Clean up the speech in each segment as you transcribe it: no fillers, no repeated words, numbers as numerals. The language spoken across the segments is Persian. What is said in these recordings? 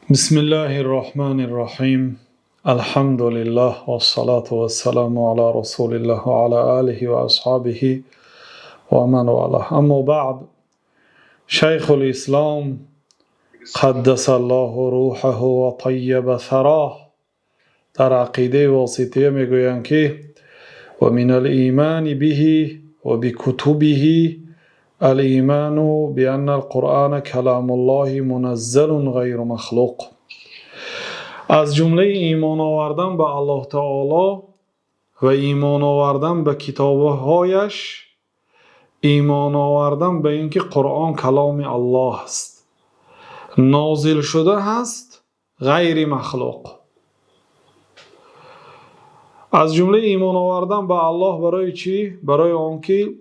بسم الله الرحمن الرحيم. الحمد لله والصلاة والسلام على رسول الله وعلى آله وأصحابه ومن والاه. أما بعد، شيخ الإسلام قدس الله روحه وطيب ثراه در عقیده واسطیه میگویند که و من الایمان به و بکتبه الایمان بأن القرآن کلام الله منزل غیر مخلوق. از جمله ایمان آوردن به الله تعالی و ایمان آوردن به کتابهایش ایمان آوردن به اینکه قرآن کلام الله است، نازل شده هست، غیر مخلوق. از جمله ایمان آوردن به الله برای چی؟ برای آنکه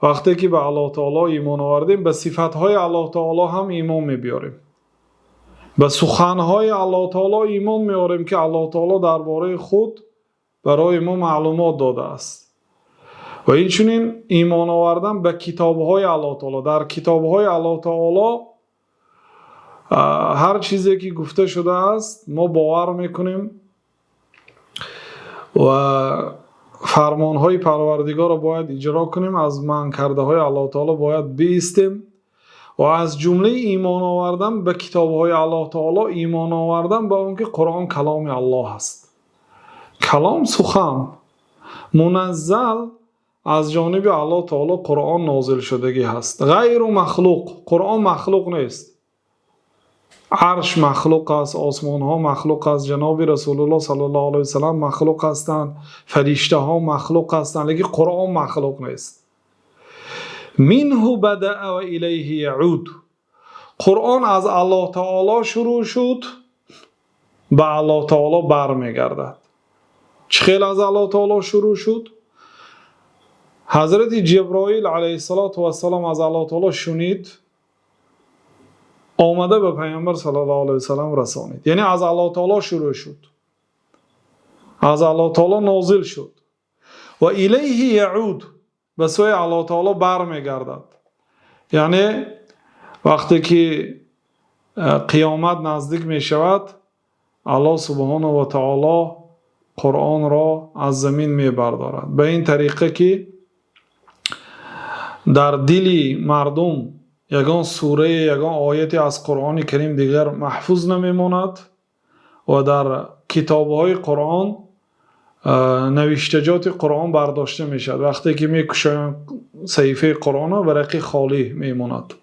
وقتی که به الله تعالی ایمان آوردیم به صفتهای الله تعالی هم ایمان میبیاریم، به سخنهای الله تعالی ایمان میاریم که الله تعالی درباره خود برای ما معلومات داده است. و اینچنین ایمان آوردن به کتابهای الله تعالی. در کتابهای الله تعالی هر چیزی که گفته شده است ما باور میکنیم و فرمانهای پروردگار را باید اجرا کنیم، از من کرده های الله تعالی باید بایستیم. و از جمله ایمان آوردن به کتابهای الله تعالی ایمان آوردن به اون که قرآن کلام الله است، کلام سخن منزل از جانب الله تعالی قرآن نازل شدگی هست، غیر مخلوق. قرآن مخلوق نیست. عرش مخلوق است، آسمان ها مخلوق است، جناب رسول الله صلی الله علیه وسلم مخلوق هستند، فرشته ها مخلوق هستند، لیکن قرآن مخلوق نیست. منه بدأ و الیه یعود. قرآن از الله تعالی شروع شد، به الله تعالی برمیگردد. چه خیلی از الله تعالی شروع شد؟ حضرت جبرائیل علیه السلام از الله تعالی شنید، آمده به پیامبر صلی الله علیه وسلم رسانید. یعنی از الله تعالی شروع شد، از الله تعالی نازل شد. و الیه یعود، به سوی الله تعالی برمیگردد. یعنی وقتی که قیامت نزدیک می شود، الله سبحانه و تعالی قرآن را از زمین می بردارد، به این طریقه که در دل مردم یگان سوره، یگان آیتی از قرآن کریم دیگر محفوظ نمی ماند و در کتابهای قرآن نوشتجات قرآن برداشته می شود. وقتی که می کشند صحیفه قرآن ورقی خالی می ماند،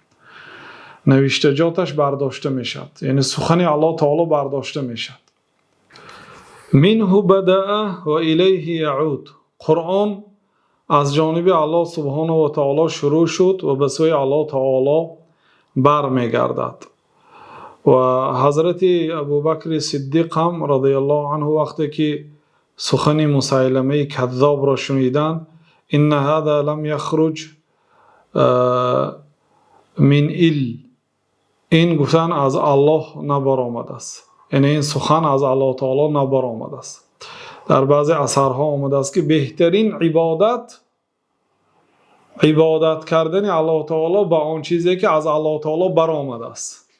نوشتجاتش برداشته می شود، یعنی سخن الله تعالی برداشته می شود. منه بدأ و الیه یعود. قرآن از جانب الله سبحانه و تعالی شروع شد و به سوی الله تعالی برمیگردد. و حضرت ابوبکر صدیق هم رضی الله عنه وقتی که سخن مسیلمه کذاب را شنیدند، ان هذا لم یخرج من این گفتن از الله نبرآمده است، یعنی این سخن از الله تعالی نبرآمده است. در بعضی اثرها آمده است که بهترین عبادت کردن الله تعالی با آن چیزی که از الله تعالی برآمده است،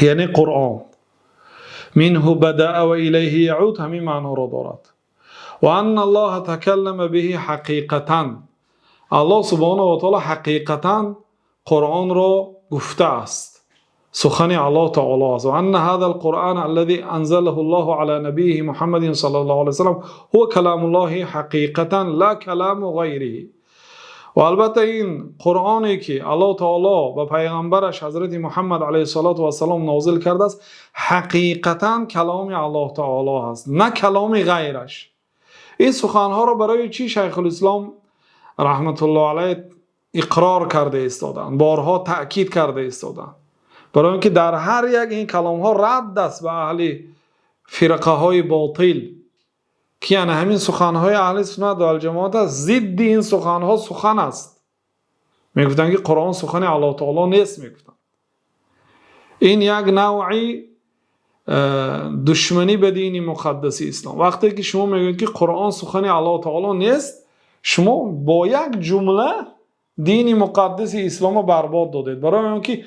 یعنی قرآن. منه بدأ و الیه یعود همین معنا را دارد. و ان الله تکلم به حقیقتا. الله سبحانه و تعالی حقیقتا قرآن را گفته است، سخن الله تعالی است. و ان هذا القرآن الذي انزله الله على نبیه محمد صلی الله علیه وسلم هو کلام الله حقیقتا لا کلام غیره. و البته این قرآنی که الله تعالی به پیغمبرش حضرت محمد علیه السلام نازل کرده است حقیقتا کلام الله تعالی است، نه کلام غیرش. این سخنها را برای چی شیخ الاسلام رحمت الله علیه اقرار کرده ایستادند، بارها تأکید کرده ایستادند؟ برای اینکه در هر یک این کلام ها رد است به اهل فرقه های باطل که یعنی همین سخن های اهل سنت و الجماعت است، ضد این سخن ها سخن است. میگفتن که قرآن سخن الله تعالی نیست. میگفتن این یک نوعی دشمنی به دین مقدس اسلام. وقتی که شما میگید که قرآن سخن الله تعالی نیست، شما با یک جمله دین مقدس اسلام رو برباد دادید. برای اینکه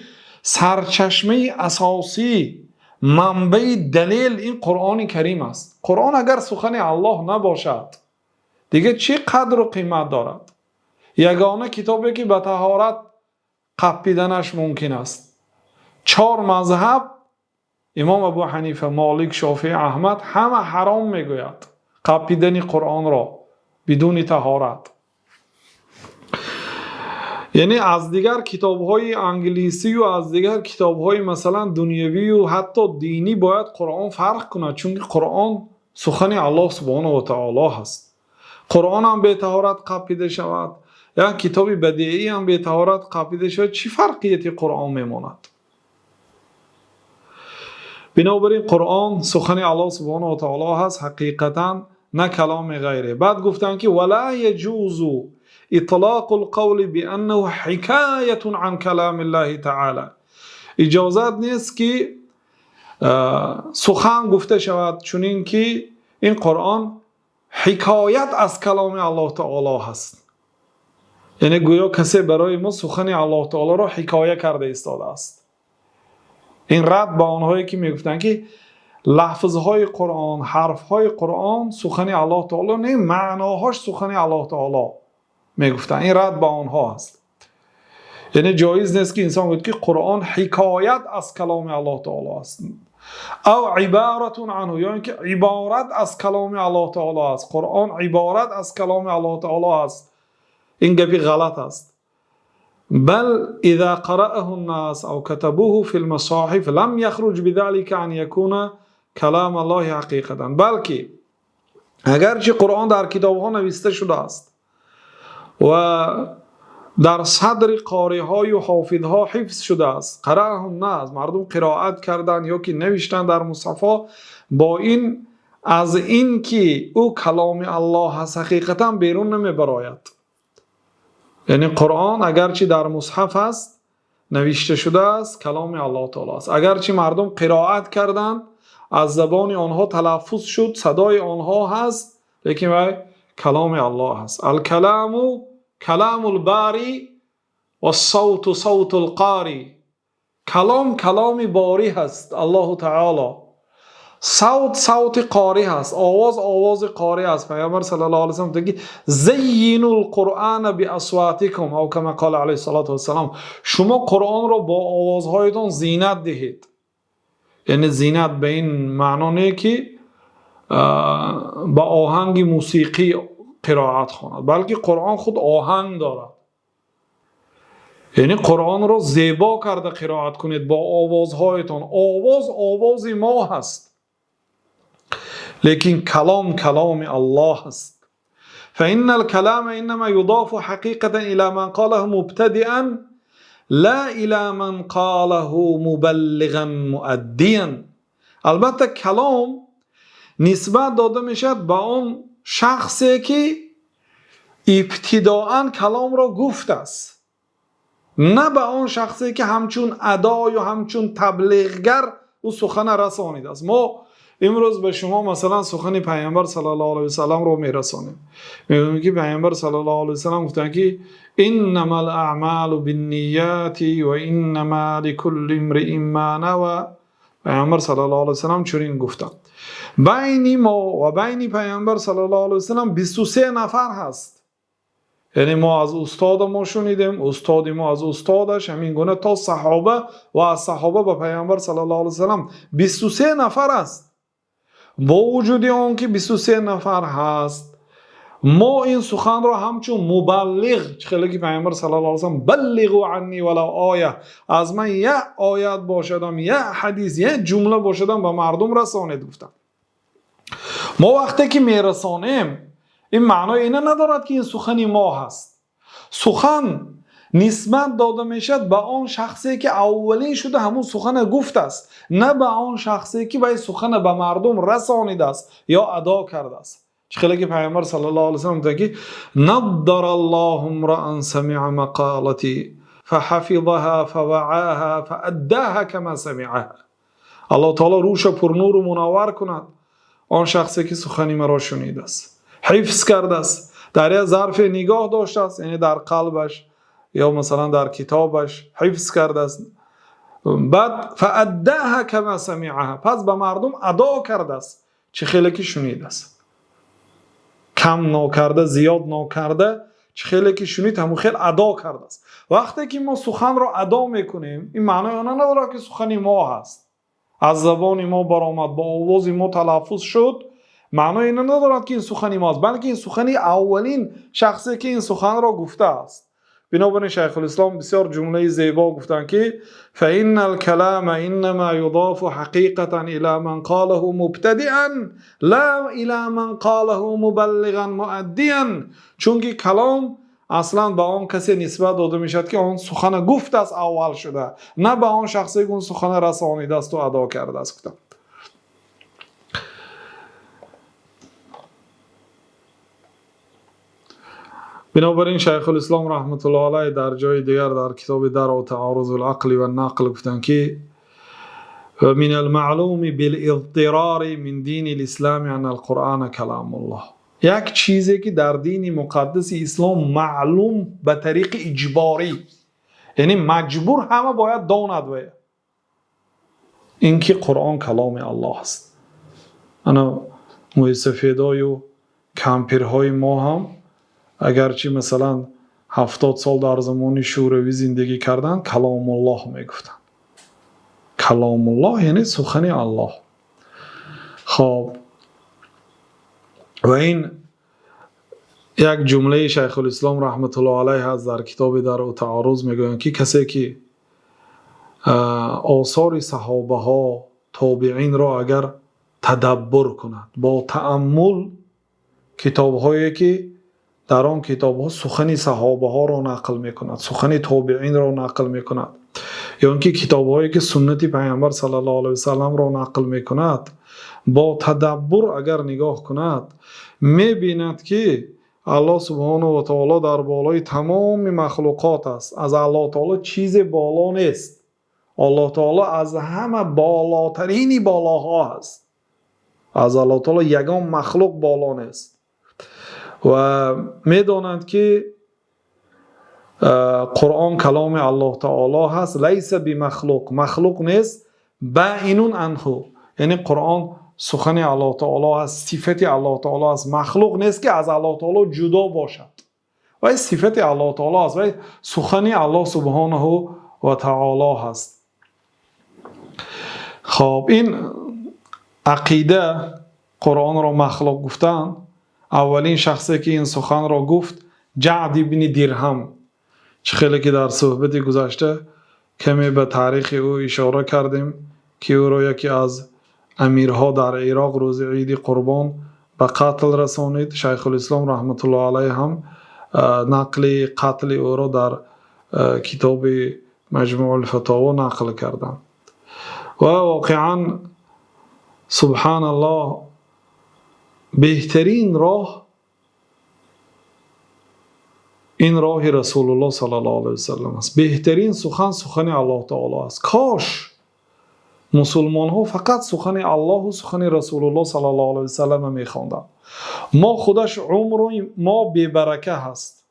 سرچشمه اساسی، منبع دلیل این قرآن کریم است. قرآن اگر سخن الله نباشد دیگه چی قدر و قیمت دارد؟ یگانه کتابی که به طهارت قپیدنش ممکن است. 4 مذهب، امام ابو حنیفه، مالک، شافعی، احمد، همه حرام میگوید قپیدن قرآن را بدون طهارت. یعنی از دیگر کتاب‌های انگلیسی و از دیگر کتاب‌های مثلا دنیوی و حتی دینی باید قرآن فرق کند، چون قرآن سخن الله سبحانه و تعالی هست. قرآن هم به طهارت قپیده شود یا کتاب بدیعی هم به طهارت قپیده شود، چی فرقیتی قرآن میماند؟ بنابراین قرآن سخن الله سبحانه و تعالی هست حقیقتا، نه کلام غیره. بعد گفتن که ولا یجوز اطلاق القول بانه حکایه عن کلام الله تعالی. اجازت نیست که سخن گفته شود چون که این قرآن حکایت از کلام الله تعالی هست. یعنی گویا کسی برای ما سخن الله تعالی را حکایه کرده ایستاده است. این رد به آنهایی که میگفتن که لفظهای قرآن، حرفهای قرآن سخن الله تعالی نه، معناهاش سخن الله تعالی میگفتن. این رد به آنها است. یعنی جایز نیست که انسان بگه که قرآن حکایت از کلام الله تعالی است او عبارت عنه، یا اینکه عبارت از کلام الله تعالی است. قرآن عبارت از کلام الله تعالی است. این گپی غلط است. بل اذا قرأه الناس او كتبوه في المصاحف لم يخرج بذلك ان يكون کلام الله حقیقتا. بلکه اگرچه قرآن در کتاب ها نوشته شده است و در صدر قاری های و حافظ ها حفظ شده است، قرأه الناس، مردم قرائت کردن یا که نوشتن در مصحف ها، با این از این که او کلام الله هست حقیقتا بیرون نمی براید. یعنی قرآن اگرچه در مصحف است، نوشته شده است، کلام الله تعالی است. اگرچه مردم قرائت کردند، از زبان آنها تلفظ شد، صدای آنها هست، لیکن کلام الله هست. الکلام کلام الباری و صوت صوت القاری. کلام کلام باری هست الله تعالی، صوت صوت قاری هست، آواز آواز قاری هست. پیامبر صلی الله علیه و سلم میگه زینوا القرآن باصواتکم او کما قال علیه الصلاه و السلام. شما قرآن را با آوازهایتان زینت دهید. یعنی زینت به این معنا نه که با آهنگ موسیقی قرائت خواند، بلکه قرآن خود آهنگ دارد. یعنی قرآن را زیبا کرده قرائت کنید با آوازهایتان. آواز ما هست، لیکن کلام الله هست. فإن الكلام انما يضاف حقيقة الى من قاله مبتدئا لا الى من قاله مبلغا مؤديا. البته کلام نسبت داده میشد به اون شخصی که ابتداءً کلام را گفته است، نه به اون شخصی که همچون ادا یا همچون تبلیغگر او سخن رسانیده است. ما امروز به شما مثلا سخن پیامبر صلی الله علیه و سلم رو میرسانیم. میگیم که پیامبر صلی الله علیه و سلم گفتن که انما الاعمال بالنیات و انما لكل امرئ ما نوى. پیامبر صلی الله علیه و سلم چنین گفتند. بین ما و بین پیامبر صلی الله علیه و سلم 23 نفر هست. یعنی ما از استاد ما شنیدیم، استاد ما از استادش، همین گونه تا صحابه و از صحابه به پیامبر صلی الله علیه و سلم 23 نفر است. با وجود آن که 23 نفر هست، ما این سخن را همچون مبلغ، خیلی که پیامبر صلی الله علیه و سلم بلغوا عنی ولو آیه، از من یک آیت باشدم، یک حدیث، یک جمله باشدم به مردم رسانید گفتم. ما وقتی که میرسانیم این معنای اینه ندارد که این سخن ما هست. سخن نسبت داده میشد به آن شخصی که اولین شده همون سخن گفت است، نه به آن شخصی که به سخن به مردم رسانیده است یا ادا کرده است. خیلی که پیامبر صلی الله علیه و سلم میگه که نضر الله امرا سمع مقالتی فحفظها فوعاها فاداها کما سمعها. الله تعالی روش پر نور و منور کند آن شخصی که سخنی مرا شنیده است، حفظ کرده است، در یک ظرف نگاه داشته است، یعنی در قلبش یا مثلا در کتابش حفظ کرده است، بعد فادعها کما سمعها، پس به مردم ادا کرده است چه خیلی که شنیده است. کم نکرده، زیاد نکرده، چه خیلی که شنید همون خیلی ادا کرده است. وقتی که ما سخن را ادا میکنیم، این معنی آن نداره که سخن ما هست، از زبان ما برآمد، با آواز ما تلفظ شد، معنی این ندارد که این سخن ما است، بلکه این سخن اولین شخصی که این سخن را گفته است. بنابراین شیخ الاسلام بسیار جمله زیبا گفتند که فإن الكلام انما يضاف حقیقتا الى من قاله مبتدئا لا الى من قاله مبلغا مؤدیا، چون که کلام اصلا به آن کسی نسبت داده می شود که آن سخن گفت است اول شده، نه به آن شخصی که اون سخن رسانیده است و ادا کرده است. بنابراین شیخ الاسلام رحمت الله علیه در جای دیگر در کتاب درء تعارض العقل و النقل گفتند که من المعلوم بالاضطرار من دین الاسلام ان القرآن کلام الله، یک چیزی که در دین مقدس اسلام معلوم به طریق اجباری، یعنی مجبور همه باید داند و اینکه قرآن کلام الله است. انا موی سفیدای و کمپیرهای ما هم اگرچه مثلا 70 سال در زمان شوروی زندگی کردن، کلام الله میگفتن. کلام الله یعنی سخن الله. خب و این یک جمله شیخ الاسلام رحمت الله علیه هست در کتاب درء تعارض، میگویند که کسی که آثار صحابه ها تابعین را اگر تدبر کند، با تأمل کتاب هایی که در آن کتاب ها سخن صحابه ها را نقل می کند، سخن تابعین را نقل می کند، یا اینکه کتاب هایی که سنت پیامبر صلی الله علیه و سلم را نقل می کند، با تدبر اگر نگاه کند، می بیند که الله سبحانه و تعالی در بالای تمام مخلوقات است. از الله تعالی چیز بالا نیست. الله تعالی از همه بالاترین بالاها است. از الله تعالی یگان مخلوق بالا نیست. و میدانند که قرآن کلام الله تعالی هست، لیس بمخلوق، مخلوق نیست، بعینون عنه، یعنی قرآن سخن الله تعالی هست، صفت الله تعالی هست، مخلوق نیست که از الله تعالی جدا باشد، و این صفت الله تعالی هست و سخن الله سبحانه و تعالی هست. خب این عقیده قرآن را مخلوق گفتن، اولین شخصی که این سخن را گفت جعد ابن درهم، چه خیلی که در صحبت گذشته کمی به تاریخ او اشاره کردیم که او را یکی از امیرها در عراق روز عید قربان به قتل رسانید. شیخ الاسلام رحمت الله علیه هم نقل قتل او را در کتاب مجموع الفتاوا نقل کردند. و واقعا سبحان الله بهترین راه این راه رسول الله صلی الله علیه و سلم است. بهترین سخن سخن الله تعالی است. کاش مسلمان ها فقط سخن الله و سخن رسول الله صلی الله علیه و سلم میخواندند. ما خودش عمر ما بی برکه هست.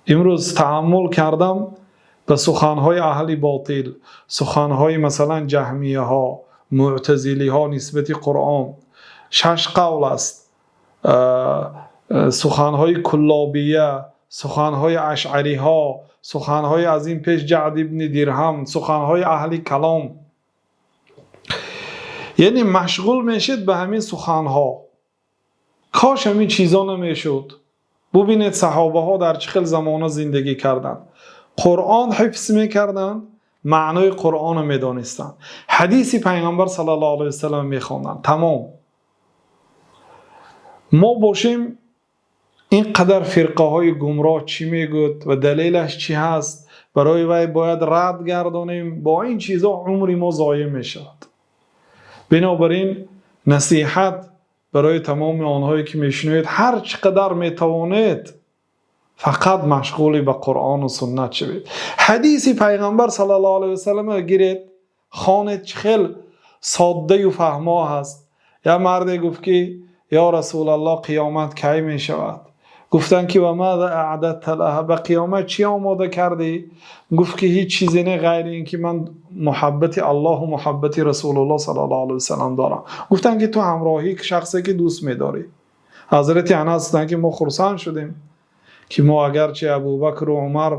امروز تأمل کردم به سخنهای اهل باطل، سخنهای مثلا جهمیه ها، معتزلی ها نسبت قرآن 6 قول است، سخنهای کلابیه، سخنهای اشعری ها، سخنهای از این پیش جعد ابن درهم، سخنهای اهل کلام، یعنی مشغول میشید به همین سخنها. کاش همین چیزا نمیشد. ببینید صحابه ها در چه زمانه زندگی کردند، قرآن حفظ میکردند، معنای قرآن رو میدانستند، حدیث پیغمبر صلی الله علیه و سلم میخواندند. تمام. ما باشیم این قدر فرقه های گمراه چی میگوید و دلیلش چی هست، برای وی باید رد گردانیم، با این چیزا عمری ما ضایع میشود. بنابراین نصیحت برای تمام آنهایی که میشنوید، هر چقدر میتوانید فقط مشغول به قرآن و سنت شوید. حدیث پیغمبر صلی الله علیه و سلم گیرید، خوانید، خیلی ساده و فهما هست. یا مردی گفت که یا رسول الله قیامت کی می شود؟ گفتن که و ماذا اعددت لها، به قیامت چی آماده کردی؟ گفت که هیچ چیزی نه غیر این که من محبت الله و محبت رسول الله صلی الله علیه و سلم دارم. گفتن که تو همراهی شخصی که دوست می‌داری. حضرت انس گفتن که ما خرسند شدیم که ما اگرچه ابوبکر و عمر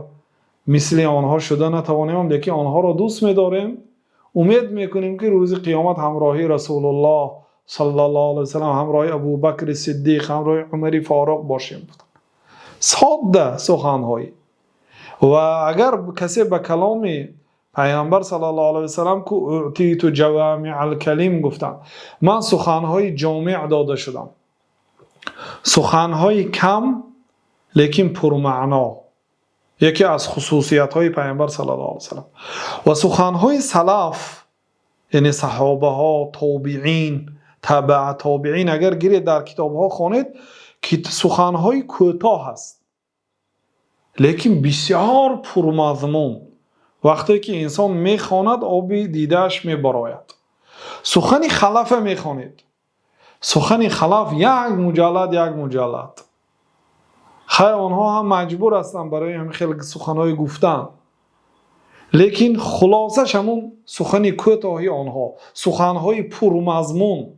مثل آنها شده نتوانیم، لیکن آنها را دوست می‌داریم، امید میکنیم که روز قیامت همراهی رسول الله صلی الله علیه و سلم، همراه ابوبکر صدیق، همراه عمر فاروق باشیم. ساده سخن‌های. و اگر کسی به کلام پیامبر صلی الله علیه و سلم که اعطیت جوامع الکلم گفتن، من سخن‌های جامع داده شدم، سخن‌های کم لیکن پرمعنا، یکی از خصوصیت‌های پیامبر صلی الله علیه و سلم. و سخن‌های سلف یعنی صحابه ها، تابعین، تبع تابعین، اگر گیرید در کتاب ها خوانید که سخن‌های کوتاه هست لیکن بسیار پرمضمون. وقتی که انسان میخواند آبی دیدهش میبراید. سخن خلف میخوانید، سخن خلف یک مجلد، خیر آنها هم مجبور هستند برای همین خیلی سخن‌های گفتن، لیکن خلاصش همون سخن کوتاهی آنها، سخن‌های پرمضمون.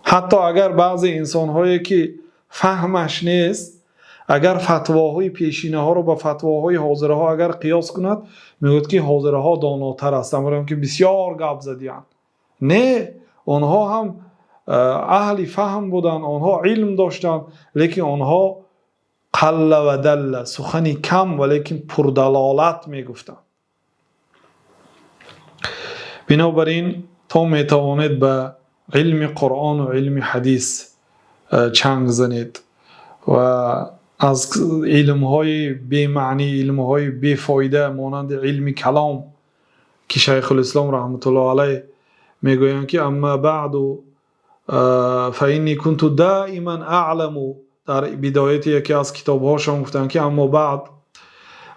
حتی اگر بعضی انسان‌هایی که فهمش نیست، اگر فتواهای پیشینه ها رو با فتواهای حاضره ها اگر قیاس کند، میگوید که حاضره ها داناتر هستند، برای که بسیار گپ زدیان. نه، آنها هم اهل فهم بودن، آنها علم داشتن، لیکن آنها قل و دل، سخنی کم ولیکن پردلالت میگفتن. بنابراین تا میتوانید به علم قرآن و علم حدیث چنگ زنید و از علمهای بی معنی، علمهای بی فایده مانند علم کلام که شیخ الاسلام رحمت الله علیه میگویند که اما بعد فإنی کنت دائما اعلم، در بدایت یکی از کتابهاشون گفتن که اما بعد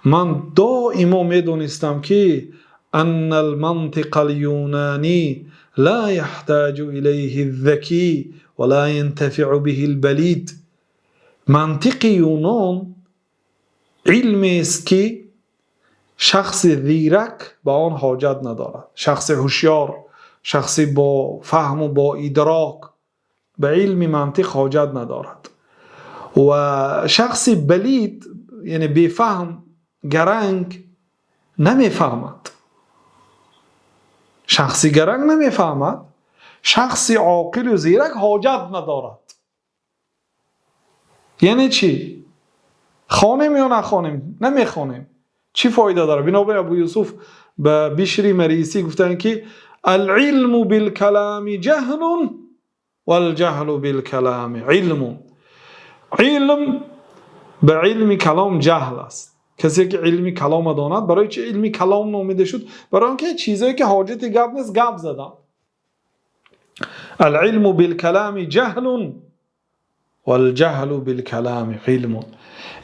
من دائما میدونستم که ان المنطق اليوناني لا يحتاج الیه الذکی ولا ينتفع به البلید. منطق یونان علمی است که شخص زیرک به آن حاجت ندارد، شخص هوشیار، شخصی با فهم و با ادراک به علم منطق حاجت ندارد. و شخص بلید یعنی بی فهم گرنگ نمیفهمد. شخصی گرنگ نمیفهمد، شخصی عاقل و زیرک حاجت ندارد. یعنی چی؟ خوانیم یا نخوانیم؟ نمیخوانیم، چی فایده داره؟ بنابراین ابو یوسف به بشری مریسی گفتن که العلم بالکلام جهل والجهل بالکلام علم. علم به علم کلام جهل است. کسی که علمی کلام داند، برای چه علمی کلام نامیده شد؟ برای اینکه چیزایی که حاجت گپ نیست گپ زدن. العلم بالکلام جهل والجهل بالکلام علم.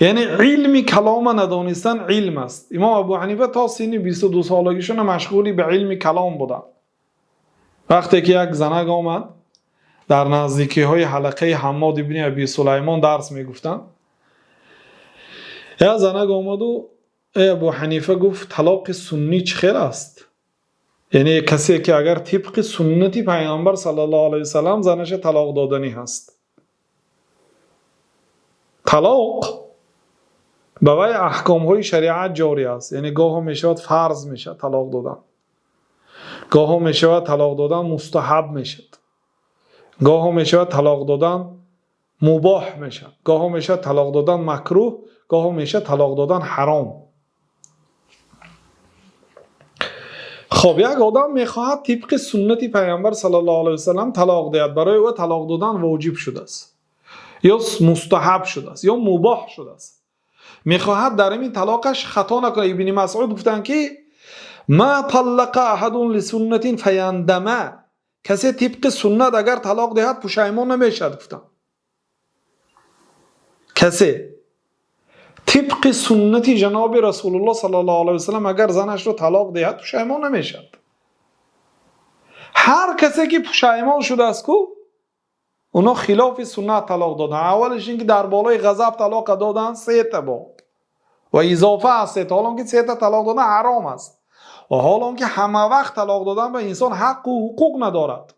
یعنی علمی کلام ندانستن علم است. امام ابو حنیفه تا سن 22 سالگیشون مشغولی به علم کلام بودن. وقتی که یک زنگ آمد در نزدیکی های حلقه حماد ابن ابی سلیمان درس میگفتن، یا زنگ آمد و ابو حنیفه گفت طلاق سنی چه خیر است؟ یعنی کسی که اگر طبق سنتی پیامبر صلی الله علیه و سلم زنش طلاق دادنی هست. طلاق به وی احکام های شریعت جاری است. یعنی گاه می شود فرض می شود طلاق دادن، گاه می شود طلاق دادن مستحب می شود، گاه می شود طلاق دادن مباح می شود، گاه می شود طلاق دادن مکروه، گاه می شود طلاق دادن حرام. خب یک آدم میخواهد طبق سنت پیامبر صلی الله علیه و سلم طلاق دهد، برای او طلاق دادن واجب شده است یا مستحب شده است یا مباح شده است. میخواهد در این طلاقش خطا نکنه. ابن مسعود گفتن که ما طلق احد لسنت فیندم، کسی طبق سنت اگر طلاق دهد پشیمان نمیشد. گفتن کسی طبق سنت جناب رسول الله صلی الله علیه و سلم اگر زنش رو طلاق دهد پشیمان نمیشد. هر کسی که پشیمان شده است کو اونا خلاف سنت طلاق دادن. اولش این که در بالای غضب طلاق دادن 3 تا و اضافه است، حالا که 3 تا طلاق دادن حرام است و حالا که همه وقت طلاق دادن به انسان حق و حقوق ندارد.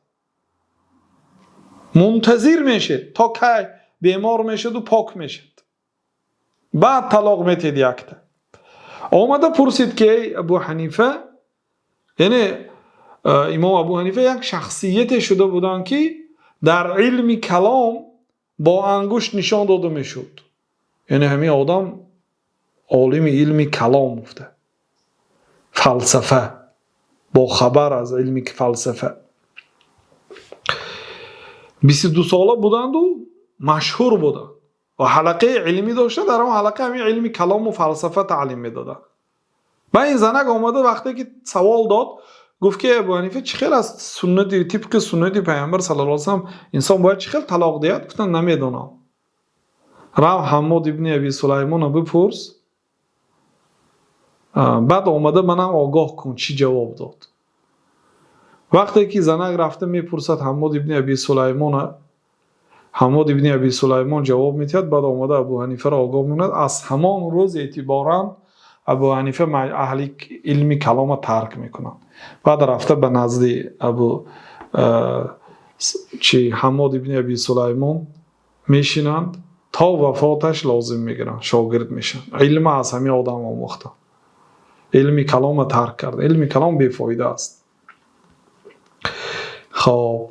منتظر میشه تا که بیمار میشد و پاک میشد، بعد طلاق میتید. یکتا آمده پرسید که ابو حنیفه، یعنی امام ابو حنیفه یک شخصیت شده بودن که در علم کلام با انگشت نشان داده میشد. یعنی همین آدم عالم علم کلام بوده، فلسفه، با خبر از علم فلسفه. 22 ساله بودند و مشهور بودند و حلقه علمی داشته. در اون حلقه همین علم کلام و فلسفه تعلیم میدادن. و این زنک آمده وقتی که سوال داد، گفت که ابو حنیفه چه خیلی از سنت، طبق سنت پیامبر صلی الله علیه و سلم انسان باید چه خیلی طلاق دهد؟ گفتن نمیدونم. رو حماد ابن ابی سلیمان بپرس، بعد آمده منم آگاه کن چی جواب داد. وقتی که زنک رفته میپرسد حماد ابن ابی سلیمان، حماد ابن ابی سلیمان جواب میدهد. بعد آمده ابو حنیفه را آگاه میکند. از همان روز اعتبارا ابو حنیفه اهل علم کلام ترک میکنند. بعد رفته به نزد ابو حماد ابن ابی سلیمان میشینند تا وفاتش لازم میگیرند، شاگرد میشن. علم از همین آدم آموخته، علم کلام ترک کرد. علم کلام بیفایده است. خب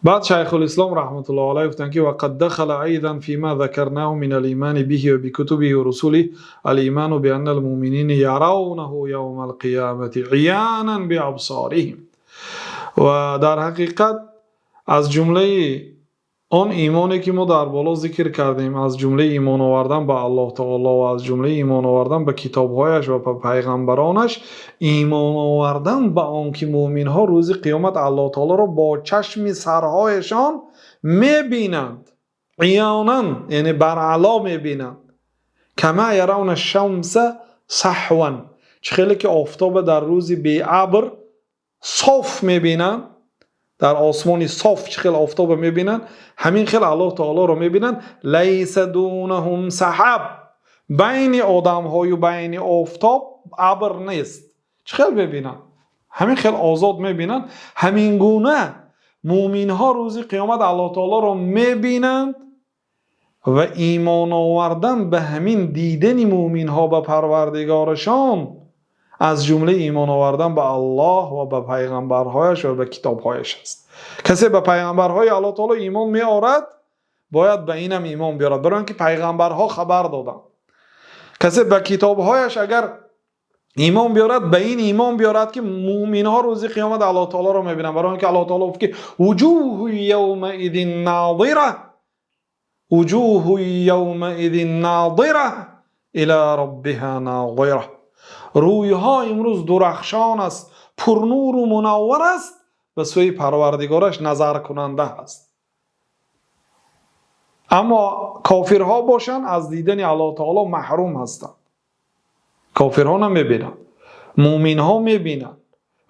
بعد شیخ الاسلام رحمت الله علیه گفتن که وقد دخل ایضا فيما ذكرناه من الايمان به وبكتبه ورسله الايمان بان المؤمنين يرونه يوم القيامه عيانا بابصارهم. و در حقیقت از جمله آن ایمانی که ما در بالا ذکر کردیم، از جمله ایمان آوردن به الله تعالی و از جمله ایمان آوردن به کتابهایش و به پیغمبرانش، ایمان آوردن به آن که مؤمن‌ها روز قیامت الله تعالی را با چشم سرهایشان می‌بینند، عیانا یعنی برعلا می‌بینند. کما یرون الشمس صحوا، چه خیلی که آفتاب در روز بی ابر صاف می‌بینند، در آسمانی صاف چه خیلی آفتاب می‌بینند، همین خیلی الله تعالی رو می‌بینند. لیس دونهم سحاب، بین آدم‌های و بین آفتاب ابر نیست، چه خیلی می‌بینند، همین خیلی آزاد می‌بینند. همین گونه مؤمن‌ها روز قیامت الله تعالی رو می‌بینند و ایمان آوردن به همین دیدن مؤمن‌ها به پروردگارشان از جمله ایمان آوردن به الله و به پیغمبرهایش و به کتابهایش است. کسی به پیغمبرهای الله تعالی ایمان می آورد باید به اینم ایمان بیارد، برای اینکه پیغمبرها خبر دادن. کسی به کتابهایش اگر ایمان بیارد به این ایمان بیارد که مؤمنها روز قیامت الله تعالی رو میبینن، برای اینکه الله تعالی گفت که وجوه یومئذ ناظره، وجوه یومئذ ناظره الی ربها ناظره، رویها امروز درخشان است، پرنور و منور است، به سوی پروردگارش نظر کننده است. اما کافرها باشن از دیدن الله تعالی محروم هستند. کافرها نمیبینند، مؤمنها میبینند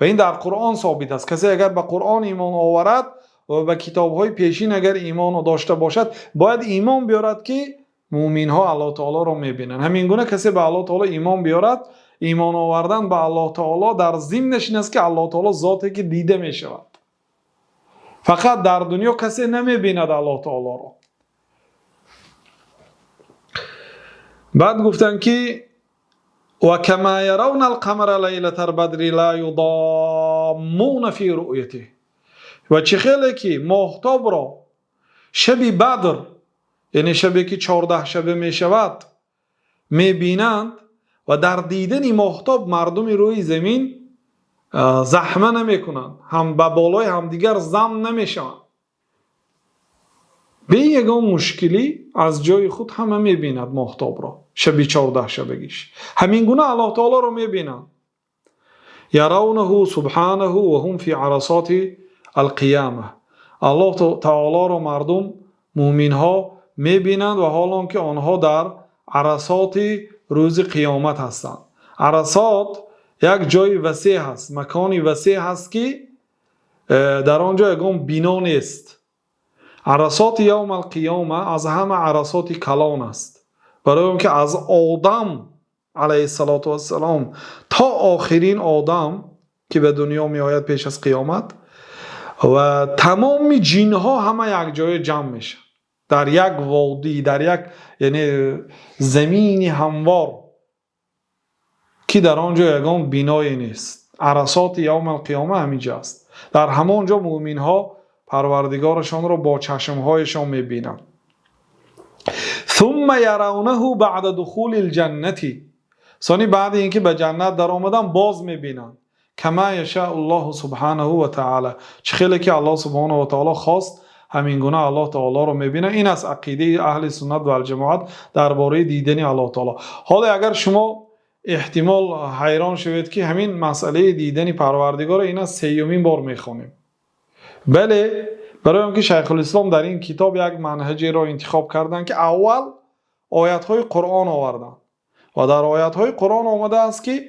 و این در قرآن ثابت است. کسی اگر به قرآن ایمان آورد و به کتابهای پیشین اگر ایمان داشته باشد باید ایمان بیارد که مؤمنها الله تعالی را میبینند. همین گونه کسی به الله تعالی ایمان بیارد، ایمان آوردن به الله تعالی در ضمنش این است که الله تعالی ذاتی که دیده می شود. فقط در دنیا کسی نمی بیند الله تعالی را. بعد گفتن که و کما یرون القمر لیلة البدر لا یضامون فی رؤیته، و چه خیلی که ماهتاب را شب بدر، یعنی شبی که 14 شبه می شود، می بینند و در دیدن ماهتاب مردم روی زمین زحمه نمی کنند، هم به بالای همدیگر ضم نمی شوند. به یگان مشکلی از جای خود همه می بیند ماهتاب را شبی 14 شبگیش. همین گونه الله تعالی را می بینند. یرونه سبحانه و هم فی عرصات القیامه، الله تعالی را مردم مؤمن ها می بینند و حالان که آنها در عرصات روز قیامت هستند. عرصات یک جای وسیع هست، مکانی وسیع هست که در آنجا یگان بنا نیست عرصات یوم القیامه از همه عرصات کلان است، برای اون که از آدم علیه السلام تا آخرین آدم که به دنیا می آید پیش از قیامت و تمام جین ها همه یک جای جمع میشه در یک وادی، در یک یعنی زمین هموار که در آنجا یگان بینایی نیست. عرصات یوم القیامه همینجا است. در همانجا مؤمن ها پروردگارشان را با چشم هایشان میبینند. ثم یرونه بعد دخول الجنه، ثانی بعد اینکه به جنت در آمدن باز میبینند. کما یشاء الله سبحانه و تعالی، چه خیلی که الله سبحانه و تعالی خواست همین گونه الله تعالی رو میبینه. این از عقیده اهل سنت و الجماعت درباره دیدن الله تعالی. حالا اگر شما احتمال حیران شوید که همین مسئله دیدن پروردگار این از سیومین بار میخونیم، بله، برای اینکه شیخ الاسلام در این کتاب یک منهجی را انتخاب کردن که اول آیات های قرآن آوردن و در آیات های قرآن آمده است که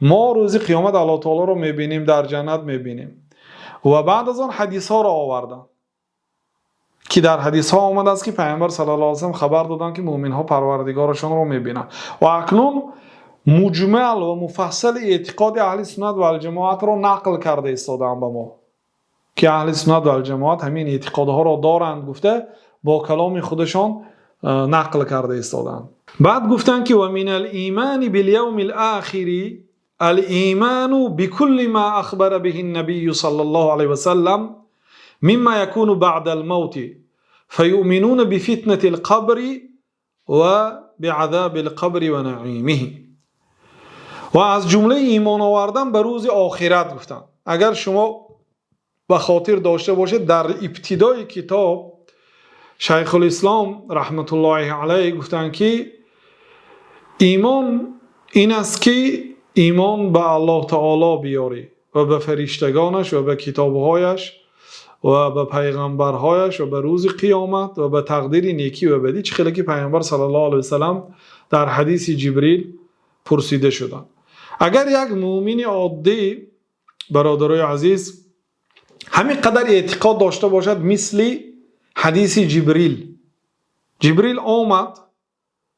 ما روز قیامت الله تعالی رو میبینیم، در جنت میبینیم، و بعد از آن حدیث ها را آوردن که در حدیث ها آمده است که پیامبر صلی الله علیه و سلم خبر دادن که مؤمن ها پروردگارشان رو میبینن. و اکنون مجمل و مفصل اعتقاد اهل سنت و الجماعت رو نقل کرده ایستادن به ما که اهل سنت و الجماعت همین اعتقادها را دارند، گفته با کلام خودشان نقل کرده ایستادن. بعد گفتن که و من الایمان بالیوم الاخر الایمان بكل ما اخبر به النبي صلی الله علیه و سلم مما يكون بعد الموت فيؤمنون بفتنة القبر و بعذاب القبر و نعیمه. و از جمله ایمان آوردن به روز آخرت گفتن. اگر شما به خاطر داشته باشید در ابتدای کتاب شیخ الاسلام رحمت الله علیه گفتن که ایمان این است که ایمان به الله تعالی بیاری و به فرشتگانش و به کتابهایش و به پیغمبرهایش و به روز قیامت و به تقدیر نیکی و بدی، چه خیلی که پیامبر صلی الله علیه و سلم در حدیث جبریل پرسیده شدن. اگر یک مؤمن عادی برادرای عزیز همین قدر اعتقاد داشته باشد مثل حدیث جبریل آمد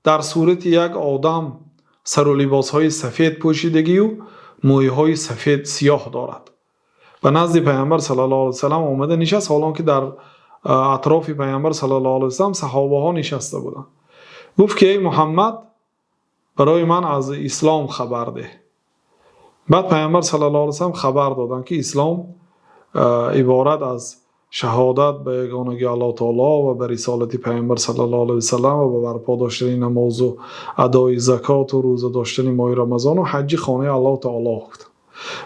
در صورت یک آدم سر و لباس های سفید پوشیدگی و مویه های سفید سیاه دارد و نزد پیامبر صلی الله علیه و سلم آمده نشست، حالا که در اطراف پیامبر صلی الله علیه و سلم صحابه ها نشسته بودند. گفت که ای محمد برای من از اسلام خبر ده. بعد پیامبر صلی الله علیه و سلم خبر دادن که اسلام عبارت از شهادت به یگانگی الله تعالی و به رسالت پیامبر صلی الله علیه و سلم و به برپا داشتن نماز و ادای زکات و روزه داشتن ماه رمضان و حج خانه الله تعالی گفت.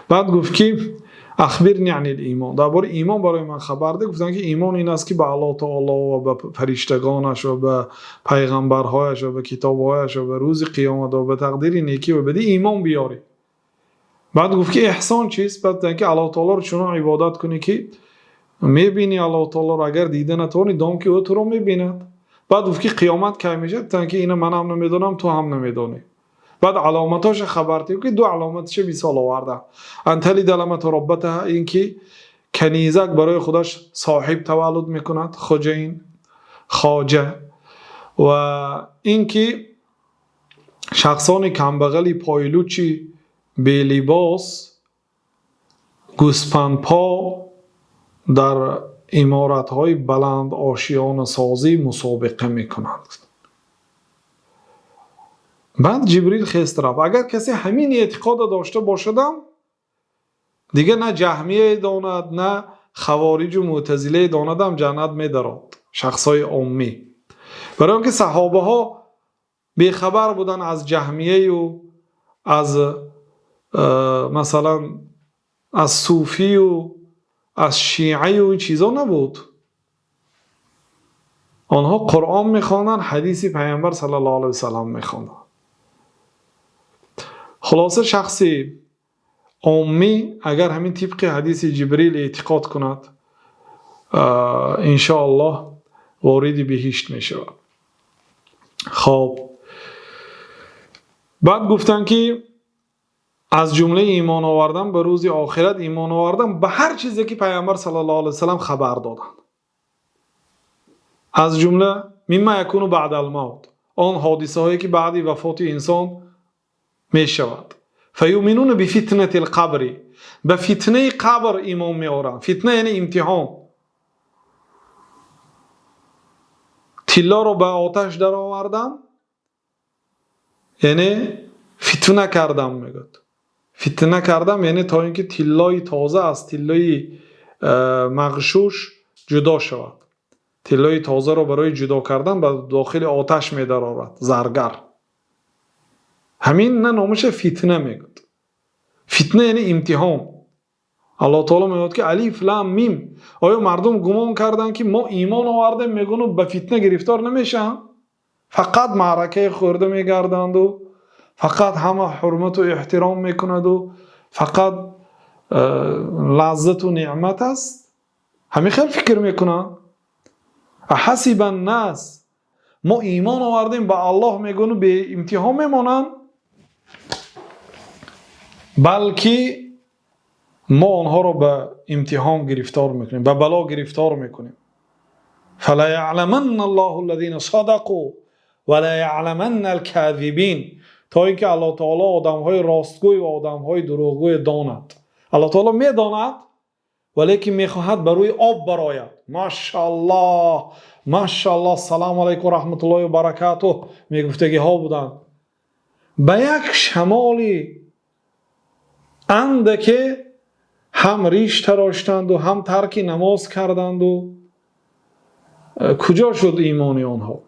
بعد گفت که اخبرنی عن الایمان، درباره ایمان برای من خبر ده. گفتن که ایمان این است که به الله تعالی و به فرشتگانش و به پیغمبرهایش و به کتابهایش و به روز قیامت و به تقدیر نیکی و بدی ایمان بیاری. بعد گفت که احسان چیست؟ بعد که الله تعالی رو چنان عبادت کنی که میبینی الله تعالی رو، اگر دیده نتونی دام که او تو رو میبیند. بعد گفت که قیامت کی میشه؟ تا که اینو من هم نمیدونم تو هم نمیدونی. بعد علامتاش خبر دید که دو علامتش 20 سال آورده. انتلی دلمت ربته، این که کنیزک برای خودش صاحب تولد میکند، خواجه، و این که شخصان کمبغلی پایلوچی بی لباس گوسپند پا در عمارت‌های بلند آشیانه سازی مسابقه میکنند. بعد جبریل خست رفت. اگر کسی همین اعتقاد داشته باشدم دیگه نه جهمیه داند نه خوارج و معتزله داندم جنت میدرد، شخصای عامی. برای اینکه صحابه ها بیخبر بودن از جهمیه و از مثلا از صوفی و از شیعه و چیزا نبود. آنها قرآن میخواندن، حدیث پیامبر صلی الله علیه و سلم میخواندن. خلاصه شخصی عامی اگر همین طبق حدیث جبریل اعتقاد کند انشاءالله وارد بهشت میشود. خب بعد گفتن که از جمله ایمان آوردن به روز آخرت ایمان آوردن به هر چیزی که پیامبر صلی الله علیه و سلم خبر دادن. از جمله مما یکون بعد الموت، آن حادثه هایی که بعد وفات انسان می شود. فیؤمنون بفتنه القبر، به فتنه قبر ایمان می آورند. فتنه یعنی امتحان. طلا رو به آتش در آوردم یعنی فتنه کردم میگد. فتنه کردم یعنی تا اینکه طلای تازه از طلای مغشوش جدا شود. طلای تازه رو برای جدا کردن به داخل آتش می درآورد زرگر. همین نه نامش فتنه میگد. فتنه یعنی امتحان. الله تعالی میگه که الف لام میم. آیا مردم گمان کردن که ما ایمان آوردیم میگن به فتنه گرفتار نمیشن؟ فقط معرکه خورده میگردند و فقط همه حرمت و احترام میکند و فقط لذت و نعمت است. همین خیلی فکر میکنن. احسب الناس، ما ایمان آوردیم به الله میگن به امتحان میمانن، بلکه ما آنها رو به امتحان گرفتار میکنیم، به بلا گرفتار میکنیم. فلا یعلمن الله الذین صدقوا ولا یعلمن الکاذبین، تا اینکه الله تعالی آدم‌های راستگوی و آدم‌های دروغگوی داند. الله تعالی میداند ولیکن میخواهد بروی آب براید. ماشاءالله ماشاءالله سلام علیکم و رحمت الله و برکاته میگفتگی ها بودند. به یک شمالی اندکه هم ریش تراشتند و هم ترک نماز کردند و کجا شد ایمانی آنها؟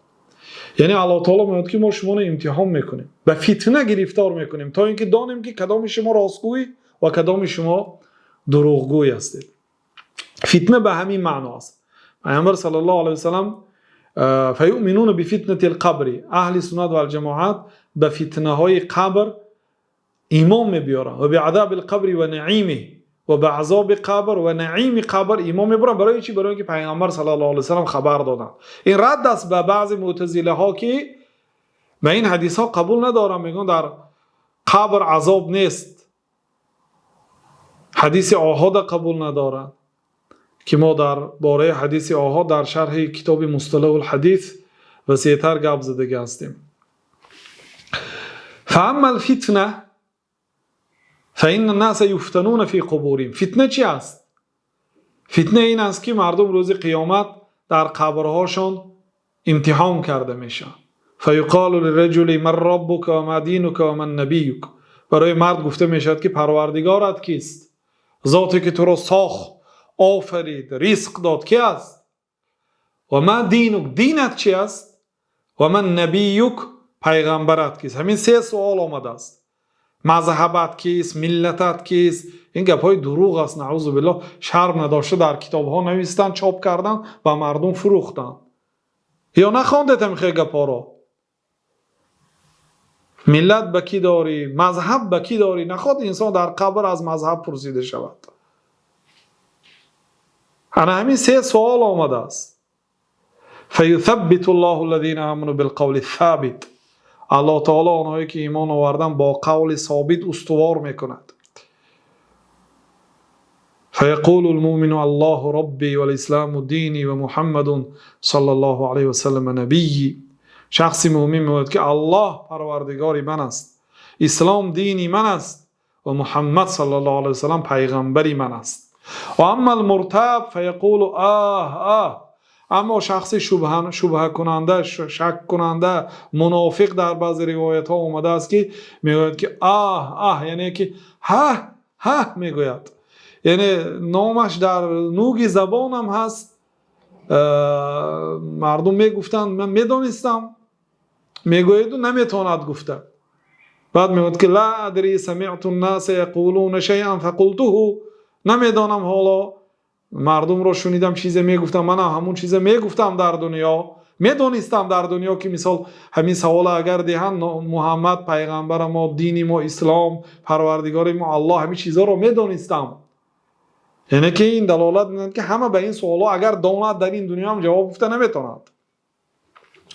یعنی الله تعالی میگه که ما شما رو امتحان میکنیم، به فتنه گرفتار میکنیم تا اینکه دانیم که کدام شما راستگوی و کدام شما دروغگوی هستید. فتنه به همین معنا است. پیامبر صلی الله علیه و سلم فیؤمنون بفتنه القبر، اهل سنت و الجماعت به فتنه های قبر ایمان میبیارن و به عذاب القبر و نعیمه، و به عذاب قبر و نعیم قبر ایمان میبرن. برای چی؟ برای اینکه پیامبر صلی الله علیه و سلم خبر دادن. این رد است به بعضی معتزله ها که به این حدیث ها قبول ندارن، میگن در قبر عذاب نیست. حدیث آحاد قبول ندارن که ما در باره حدیث آحاد در شرح کتاب مصطلح الحدیث وسیع‌تر گپ زده هستیم. فاما الفتنه فإن الناس یفتنون فی قبورهم. فتنه چی است؟ فتنه این است که مردم روز قیامت در قبرهاشون امتحان کرده میشن. فیقال للرجل من ربک و ما دینک و من نبیک. برای مرد گفته میشد که پروردگارت کیست؟ ذاتی که تو را ساخت، آفرید، رزق داد کی است؟ و ما دینک، دینت چی است؟ و من نبیک، پیغمبرت کیست؟ همین سه سوال آمده است. مذهبت کیست؟ ملتت کیست؟ این گپ های دروغ است. نعوذ بالله. شرم نداشته در کتاب ها نوشتن، چاپ کردن و مردم فروختن. یا نخوانده میخوای گپ ها را؟ ملت به کی داری؟ مذهب به کی داری؟ نخواد انسان در قبر از مذهب پرسیده شود. انا همین سه سوال آمده است. فیثبت الله الذین آمنوا بالقول الثابت. الله تعالی آنهایی که ایمان آوردن با قول ثابت استوار میکند. فیقول المؤمن الله ربی والاسلام دینی و محمد صلی الله علیه و سلم نبی. شخص مؤمن میگوید که الله پروردگاری من است، اسلام دینی من است و محمد صلی الله علیه و سلم پیغمبری من است. و اما المرتاب فیقول آه. اما شخص شبهه کننده، شک کننده، منافق در بعض روایت ها اومده است که میگوید که آه یعنی که ها میگوید، یعنی نامش در نوگ زبانم هست. مردم میگفتن من میدانستم، میگوید و نمیتواند گفته. بعد میگوید که لا ادری سمعت الناس یقولون شیئا فقلته. نمیدانم حالا مردم رو شنیدم چیزی میگفتم، من همون چیزی میگفتم در دنیا، میدونستم در دنیا که مثال همین سوال اگر دهن محمد پیغمبر ما، دین ما اسلام، پروردگار ما الله، همین چیزا رو میدونستم. یعنی که این دلالت میده که همه به این سوالا اگر داند در این دنیا هم جواب گفته نمیتوند،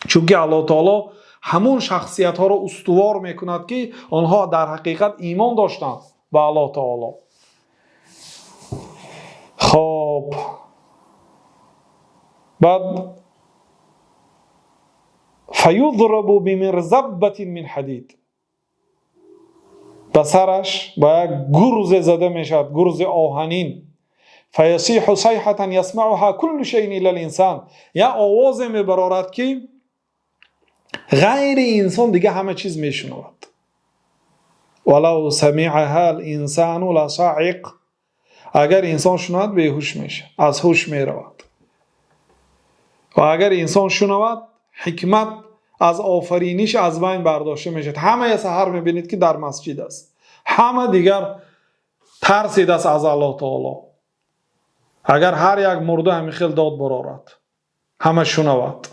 چون که الله تعالی همون شخصیت ها رو استوار میکند که آنها در حقیقت ایمان داشتند به الله تعالی. خب بعد فیضرب بمرزبة من حدید، بسرش با یک گرز زده می شود، گرز آهنین. فیصیح صیحة یسمعها کل شیء الا الانسان، یا آواز می برارد که غیر انسان دیگه همه چیز می شنود. ولو سمعها الانسان لصعق، اگر انسان شنود بیهوش میشه، از هوش می رود. و اگر انسان شنود حکمت از آفرینش از بین برداشته میشه. همه سحر میبینید که در مسجد است، همه دیگر ترسید است از الله تعالی. اگر هر یک مرده همیخیل داد برارد، همه شنود،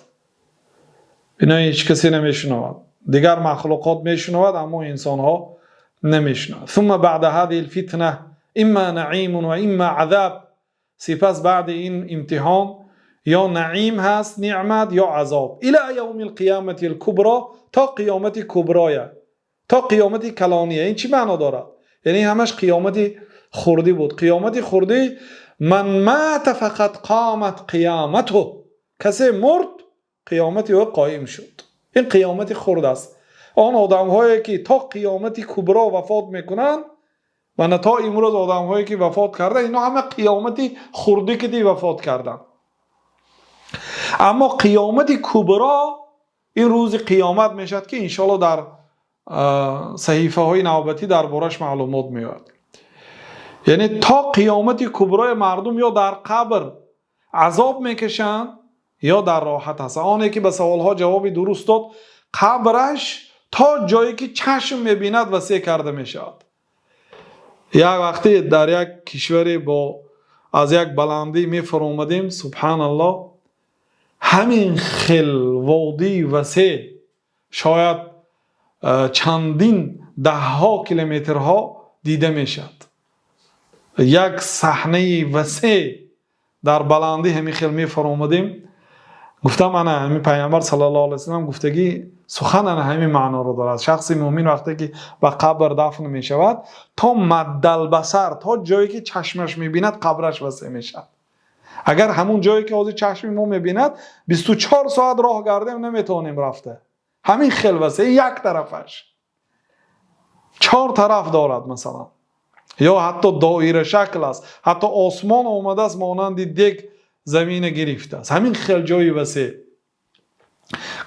اینا هیچ کسی نمیشنود. دیگر مخلوقات میشنود اما انسان ها نمیشنود. ثم بعد هذه الفتنه اما نعیم و اما عذاب، سپس بعد این امتحان یا نعیم هست نعمت یا عذاب. الى یوم القیامت الکبری، تا قیامت کبرای، تا قیامت کلانیه. این چی معنا دارد؟ یعنی همش قیامت خردی بود. قیامت خردی من مات فقط قامت قیامته، کسی مرد قیامت او قایم شد. این قیامت خرد است. آن آدم هایی که تا قیامت کبرا وفات میکنن و نه تا امروز آدم هایی که وفات کرده، اینا همه قیامت خردی که دی وفات کردن. اما قیامت کبرا این روز قیامت میشد که انشاءالله در صحیفه های نوبتی در بارش معلومات میاد. یعنی تا قیامت کبرای مردم یا در قبر عذاب میکشن یا در راحت هست. آنی که به سوالها جوابی درست داد، قبرش تا جایی که چشم میبیند وسیع کرده میشد. یک وقتی در یک کشوری با از یک بلندی میفرمودیم، سبحان الله، همین خل وادی وسیع، شاید چندین ده ها کیلومترها دیده میشد. یک صحنه وسیع در بلندی همین خیل میفرمودیم. گفتم انا همین پیامبر صلی الله علیه و سلم گفتگی سخن انا همین معنا رو دارد. شخص مؤمن وقتی که به قبر دفن می شود، تا مد البصر، تا جایی که چشمش میبیند قبرش وسیع میشد. اگر همون جایی که از چشم ما میبیند 24 ساعت راه گردیم نمیتونیم رفته. همین خیل وسیع، یک طرفش 4 طرف دارد مثلا، یا حتی دایره شکل است، حتی آسمان آمده است مانند دیگ زمین گرفته است. همین خیل جای وسیع.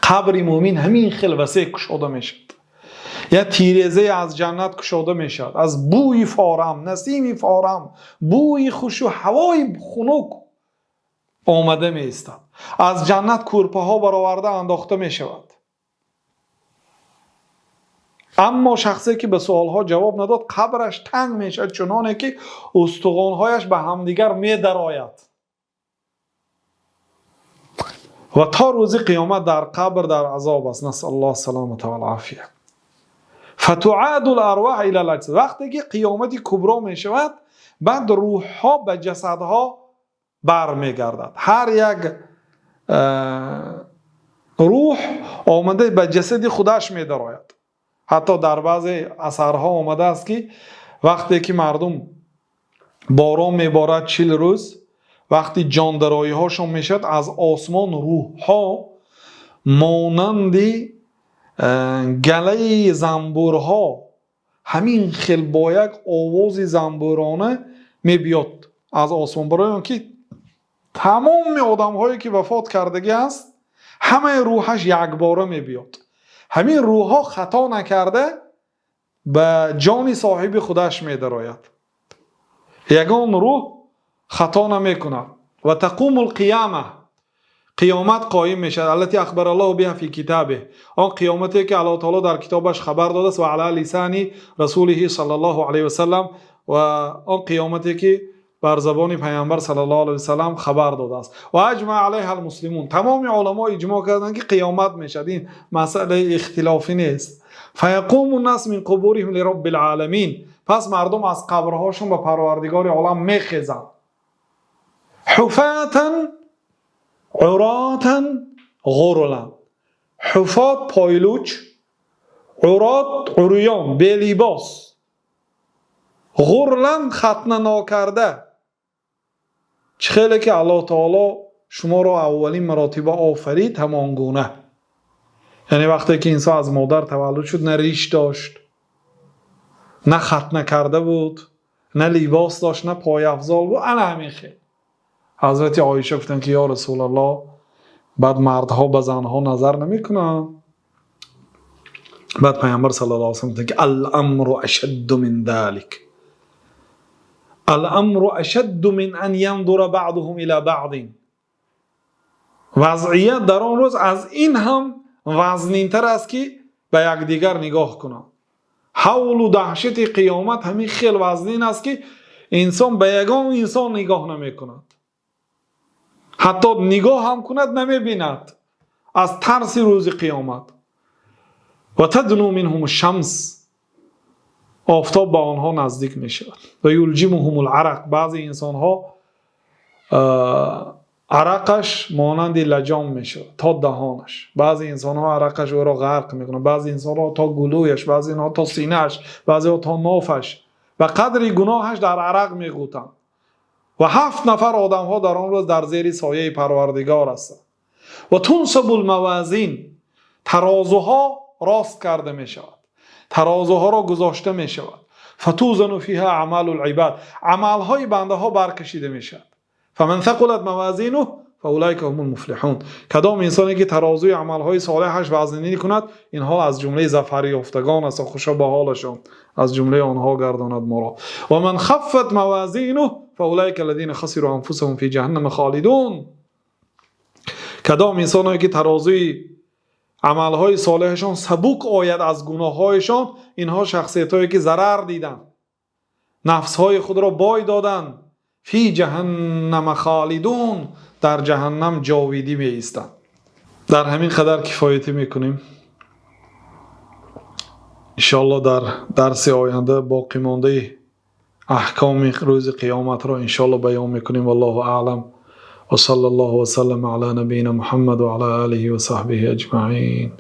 قبر مومن همین خیل وسیع کشاده میشد. یا تیرزه از جنت کشاده میشد. از بوی فارم، نسیم فارم، بوی خوش و هوای خنک آمده میستد. از جنت کورپه ها برآورده انداخته میشود. اما شخصی که به سوالها جواب نداد، قبرش تنگ میشد، چنانه که استخوانهایش به همدیگر میدرآید. و تا روز قیامت در قبر در عذاب است. نسأل الله السلامة والعافیه. فتعاد الارواح الى الاجساد. وقتی که قیامت کبرا می شود، بعد روح ها به جسد ها برمیگردد. هر یک روح آمده به جسد خودش می درآید. حتی در بعضی اثرها آمده است که وقتی که مردم باران میبارد 40 روز، وقتی جان درایی هاشون میشد، از آسمان روح ها مانند گله زنبورها همین خیل با یک آواز زنبورانه میبیاد از آسمان، برای آنکه تمام آدم هایی که وفات کردگی است همه روحش یک باره میبیاد. همین روح ها خطا نکرده به جان صاحب خودش میدراید. یگان روح خطا نمیکنه. و تقوم القیامه، قیامت قایم میشد. التي اخبر الله بها فی کتابه، آن قیامتی که الله تعالی در کتابش خبر داده است، و علی لسان رسوله صلی الله علیه و سلم، و آن قیامتی که بر زبان پیامبر صلی الله علیه و سلم خبر داده است. و اجمع علیها المسلمون، تمام علما اجماع کردند که قیامت میشد. این مسئله اختلافی نیست. فیقوم الناس من قبورهم لرب العالمین، پس مردم از قبرهاشون به پروردگار عالم میخیزند. حفاتا عراتا غرلا، حفات پایلوچ، عرات عریان بی لباس، غرلا ختنه ناکرده. چه خیلی که الله تعالی شما را اولین مراتبه آفرید همان گونه. یعنی وقتی که انسان از مادر تولد شد نه ریش داشت، نه ختنه کرده بود، نه لباس داشت، نه پای افضال بود، انا همین خیل. حضرت عایشه گفتن که یا رسول الله بعد مردها به زنها نظر نمیکنن؟ بعد پیامبر صلی الله علیه و سلم گفتن که الامر اشد من ذلك، الامر اشد من ان ينظر بعضهم الى بعض. وضعیت در آن روز از این هم وزنینتر است که به یکدیگر نگاه کنند. حول و دهشت قیامت همین خیلی وزنین است که انسان به یگان انسان نگاه نمی کند، حتی نگاه هم کند نمی بیند از ترس روز قیامت. و تدنو منهم الشمس، آفتاب به آنها نزدیک می شود. و یلجمهم العرق، بعضی انسان ها عرقش مانند لجام می شود تا دهانش، بعضی انسان ها عرقش او را غرق می کنند، بعضی انسان ها تا گلویش، بعضی ها تا سینهش، بعضی ها تا نافش و قدر گناهش در عرق می غوطند. و 7 نفر آدم ها در آن روز در زیر سایه پروردگار هستند. و تنصب الموازین، ترازوها راست کرده می شود، ترازوها را گذاشته می شود. فتوزن فیها اعمال العباد، عمل های بنده ها برکشیده می شود. فمن ثقلت موازینه فاولئک هم المفلحون، کدام انسانی که ترازوی عمل های صالحش وزنی کند اینها از جمله ظفر یافتگان است، خوشا به حالشان، از جمله آنها گرداند ما را. و من خفت موازینه فاولئک الذین خسروا انفسهم فی جهنم خالدون، کدام انسانی که ترازوی عملهای صالحشان سبک آید از گناههایشان، اینها شخصیتایی که ضرر دیدن، نفسهای خود را بای دادن، فی جهنم خالدون، در جهنم جاویدی می ایستند. در همین قدر کفایتی میکنیم. انشاءالله در درس آینده باقی مانده احکام روز قیامت را انشاءالله بیان میکنیم. والله اعلم و صلی الله و سلم علی نبینا محمد و علی آله و صحبه اجمعین.